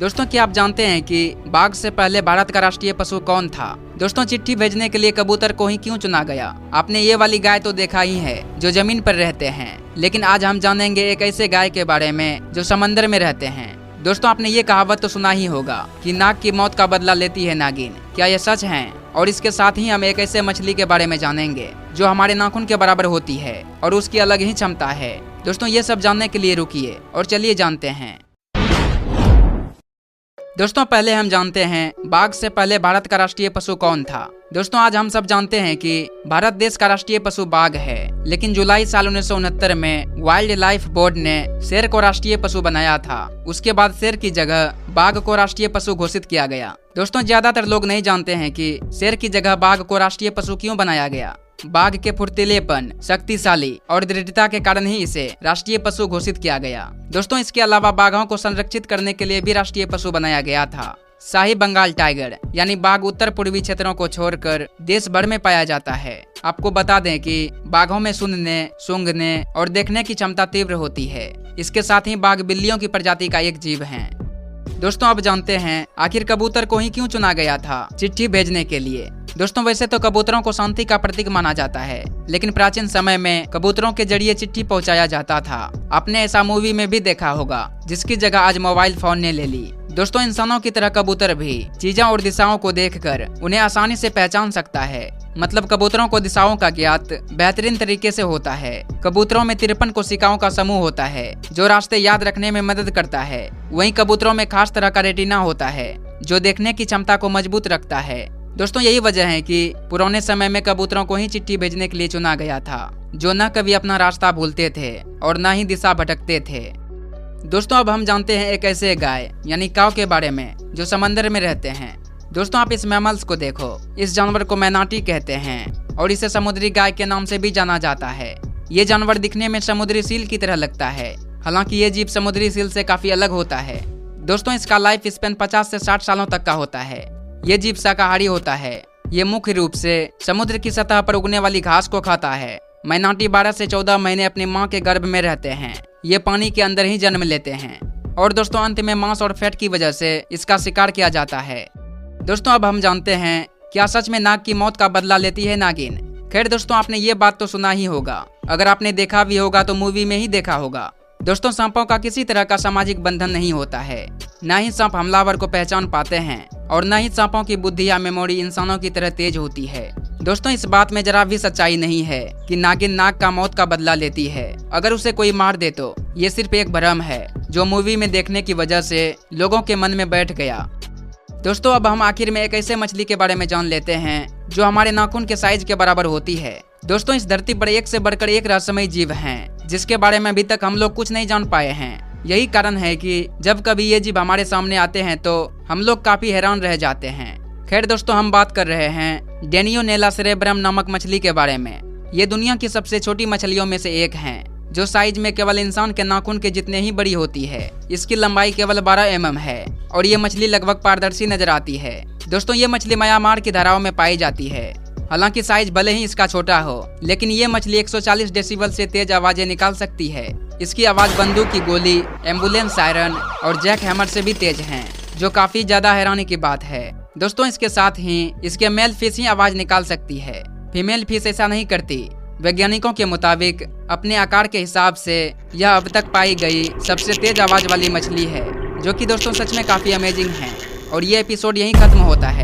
दोस्तों क्या आप जानते हैं कि बाघ से पहले भारत का राष्ट्रीय पशु कौन था? दोस्तों चिट्ठी भेजने के लिए कबूतर को ही क्यों चुना गया? आपने ये वाली गाय तो देखा ही है जो जमीन पर रहते हैं, लेकिन आज हम जानेंगे एक ऐसे गाय के बारे में जो समंदर में रहते हैं। दोस्तों आपने ये कहावत तो सुना ही होगा कि नाग की मौत का बदला लेती है नागिन। क्या यह सच है? और इसके साथ ही हम एक ऐसे मछली के बारे में जानेंगे जो हमारे नाखून के बराबर होती है और उसकी अलग ही क्षमता है। दोस्तों ये सब जानने के लिए रुकिए और चलिए जानते हैं। दोस्तों पहले हम जानते हैं बाघ से पहले भारत का राष्ट्रीय पशु कौन था। दोस्तों आज हम सब जानते हैं कि भारत देश का राष्ट्रीय पशु बाघ है, लेकिन जुलाई साल 1969 में वाइल्ड लाइफ बोर्ड ने शेर को राष्ट्रीय पशु बनाया था। उसके बाद शेर की जगह बाघ को राष्ट्रीय पशु घोषित किया गया। दोस्तों ज्यादातर लोग नहीं जानते हैं कि शेर की जगह बाघ को राष्ट्रीय पशु क्यों बनाया गया। बाघ के फुर्तीलेपन, शक्तिशाली और दृढ़ता के कारण ही इसे राष्ट्रीय पशु घोषित किया गया। दोस्तों इसके अलावा बाघों को संरक्षित करने के लिए भी राष्ट्रीय पशु बनाया गया था। शाही बंगाल टाइगर यानी बाघ उत्तर पूर्वी क्षेत्रों को छोड़कर देश भर में पाया जाता है। आपको बता दें कि बाघों में सुनने, सूंघने और देखने की क्षमता तीव्र होती है। इसके साथ ही बाघ बिल्लियों की प्रजाति का एक जीव है। दोस्तों अब जानते हैं आखिर कबूतर को ही क्यों चुना गया था चिट्ठी भेजने के लिए। दोस्तों वैसे तो कबूतरों को शांति का प्रतीक माना जाता है, लेकिन प्राचीन समय में कबूतरों के जरिए चिट्ठी पहुंचाया जाता था। आपने ऐसा मूवी में भी देखा होगा, जिसकी जगह आज मोबाइल फोन ने ले ली। दोस्तों इंसानों की तरह कबूतर भी चीजों और दिशाओं को देखकर उन्हें आसानी से पहचान सकता है। मतलब कबूतरों को दिशाओं का ज्ञात बेहतरीन तरीके से होता है। कबूतरों में 53 कोशिकाओं का समूह होता है जो रास्ते याद रखने में मदद करता है। वहीं कबूतरों में खास तरह का रेटिना होता है जो देखने की क्षमता को मजबूत रखता है। दोस्तों यही वजह है कि पुराने समय में कबूतरों को ही चिट्ठी भेजने के लिए चुना गया था, जो न कभी अपना रास्ता भूलते थे और न ही दिशा भटकते थे। दोस्तों अब हम जानते हैं एक ऐसे गाय यानी काऊ के बारे में जो समंदर में रहते हैं। दोस्तों आप इस मैमल्स को देखो, इस जानवर को मैनाटी कहते हैं और इसे समुद्री गाय के नाम से भी जाना जाता है। ये जानवर दिखने में समुद्री सील की तरह लगता है, हालांकि ये जीव समुद्री सील से काफी अलग होता है। दोस्तों इसका लाइफ स्पेन 50 से 60 सालों तक का होता है। ये जीव शाकाहारी होता है। ये मुख्य रूप से समुद्र की सतह पर उगने वाली घास को खाता है। मैनाटी 12 से 14 महीने अपनी माँ के गर्भ में रहते हैं। ये पानी के अंदर ही जन्म लेते हैं और दोस्तों अंत में मांस और फैट की वजह से इसका शिकार किया जाता है। दोस्तों अब हम जानते हैं क्या सच में नाग की मौत का बदला लेती है नागिन। खैर दोस्तों आपने ये बात तो सुना ही होगा, अगर आपने देखा भी होगा तो मूवी में ही देखा होगा। दोस्तों सांपों का किसी तरह का सामाजिक बंधन नहीं होता है। न ही सांप हमलावर को पहचान पाते हैं और न ही सांपों की बुद्धि या मेमोरी इंसानों की तरह तेज होती है। दोस्तों इस बात में जरा भी सच्चाई नहीं है कि नागिन नाग का मौत का बदला लेती है। अगर उसे कोई मार दे तो ये सिर्फ एक भ्रम है जो मूवी में देखने की वजह से लोगों के मन में बैठ गया। दोस्तों अब हम आखिर में एक ऐसे मछली के बारे में जान लेते हैं जो हमारे नाखून के साइज के बराबर होती है। दोस्तों इस धरती पर एक से बढ़कर एक रहस्यमय जीव हैं जिसके बारे में अभी तक हम लोग कुछ नहीं जान पाए हैं। यही कारण है कि जब कभी ये जीव हमारे सामने आते हैं तो हम लोग काफी हैरान रह जाते हैं। खैर दोस्तों हम बात कर रहे हैं डेनियोनेला सेरेब्रम नामक मछली के बारे में। ये दुनिया की सबसे छोटी मछलियों में से एक है जो साइज में केवल इंसान के नाखून के जितने ही बड़ी होती है। इसकी लंबाई केवल 12 mm है और ये मछली लगभग पारदर्शी नजर आती है। दोस्तों ये मछली म्यांमार की धाराओं में पाई जाती है। हालांकि साइज भले ही इसका छोटा हो, लेकिन ये मछली 140 डेसिबल से तेज आवाजें निकाल सकती है। इसकी आवाज बंदूक की गोली, एम्बुलेंस सायरन और जैक हैमर से भी तेज हैं, जो काफी ज्यादा हैरानी की बात है। दोस्तों इसके साथ ही इसके मेल फिश ही आवाज निकाल सकती है, फीमेल फिश ऐसा नहीं करती। वैज्ञानिकों के मुताबिक अपने आकार के हिसाब से यह अब तक पाई गई सबसे तेज आवाज वाली मछली है, जो कि दोस्तों सच में काफी अमेजिंग है। और ये एपिसोड यहीं खत्म होता है।